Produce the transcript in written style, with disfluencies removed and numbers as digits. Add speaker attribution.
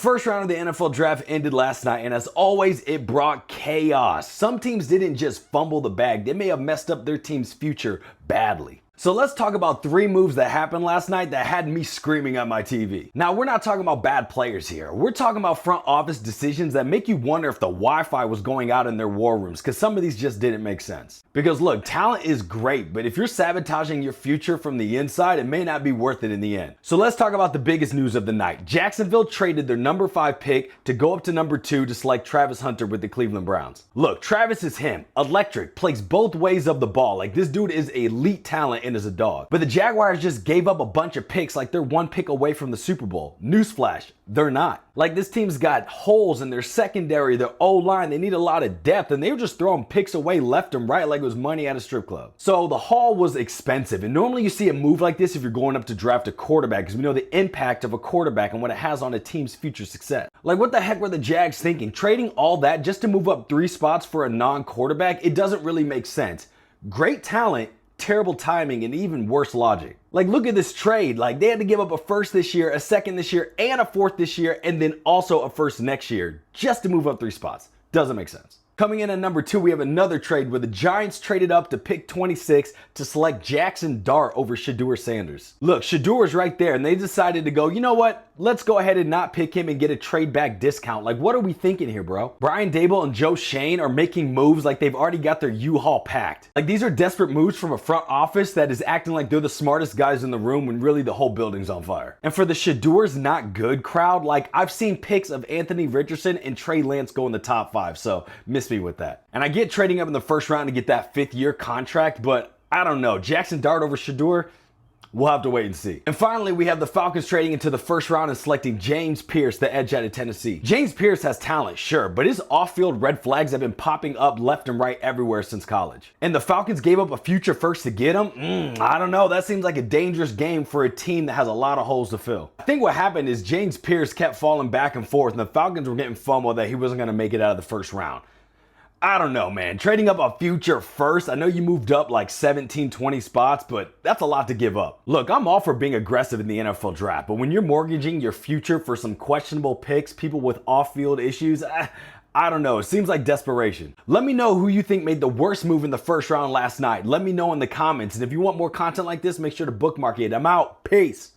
Speaker 1: first round of the NFL draft ended last night, and as always, it brought chaos. Some teams didn't just fumble the bag, they may have messed up their team's future badly. So let's talk about 3 moves that happened last night that had me screaming at my TV. Now, we're not talking about bad players here. We're talking about front office decisions that make you wonder if the Wi-Fi was going out in their war rooms, because some of these just didn't make sense. Because look, talent is great, but if you're sabotaging your future from the inside, it may not be worth it in the end. So let's talk about the biggest news of the night. Jacksonville traded their number 5 pick to go up to number 2 to select Travis Hunter with the Cleveland Browns. Look, Travis is him. Electric, plays both ways of the ball. Like, this dude is elite talent and is a dog. But the Jaguars just gave up a bunch of picks like they're 1 pick away from the Super Bowl. Newsflash, they're not. Like, this team's got holes in their secondary, their O-line, they need a lot of depth, and they were just throwing picks away left and right like it was money at a strip club. So the haul was expensive, and normally you see a move like this if you're going up to draft a quarterback, because we know the impact of a quarterback and what it has on a team's future success. Like, what the heck were the Jags thinking? Trading all that just to move up 3 spots for a non-quarterback? It doesn't really make sense. Great talent, terrible timing, and even worse logic. Like, look at this trade. Like, they had to give up a first this year, a second this year, and a fourth this year, and then also a first next year just to move up 3 spots. Doesn't make sense. Coming in at number 2, we have another trade where the Giants traded up to pick 26 to select Jackson Dart over Shedeur Sanders. Look, Shedeur right there, and they decided to go, you know what? Let's go ahead and not pick him and get a trade back discount. Like, what are we thinking here, bro? Brian Daboll and Joe Schoen are making moves like they've already got their U-Haul packed. Like, these are desperate moves from a front office that is acting like they're the smartest guys in the room when really the whole building's on fire. And for the Shedeur's not good crowd, like, I've seen pics of Anthony Richardson and Trey Lance go in the top 5, so miss me with that. And I get trading up in the first round to get that 5th-year contract, but I don't know. Jackson Dart over Shedeur? We'll have to wait and see. And finally, we have the Falcons trading into the first round and selecting James Pierce, the edge out of Tennessee. James Pierce has talent, sure, but his off-field red flags have been popping up left and right everywhere since college. And the Falcons gave up a future first to get him? I don't know. That seems like a dangerous game for a team that has a lot of holes to fill. I think what happened is James Pierce kept falling back and forth, and the Falcons were getting FOMO that he wasn't going to make it out of the first round. I don't know, man. Trading up a future first, I know you moved up like 17, 20 spots, but that's a lot to give up. Look, I'm all for being aggressive in the NFL draft, but when you're mortgaging your future for some questionable picks, people with off-field issues, I don't know. It seems like desperation. Let me know who you think made the worst move in the first round last night. Let me know in the comments. And if you want more content like this, make sure to bookmark it. I'm out. Peace.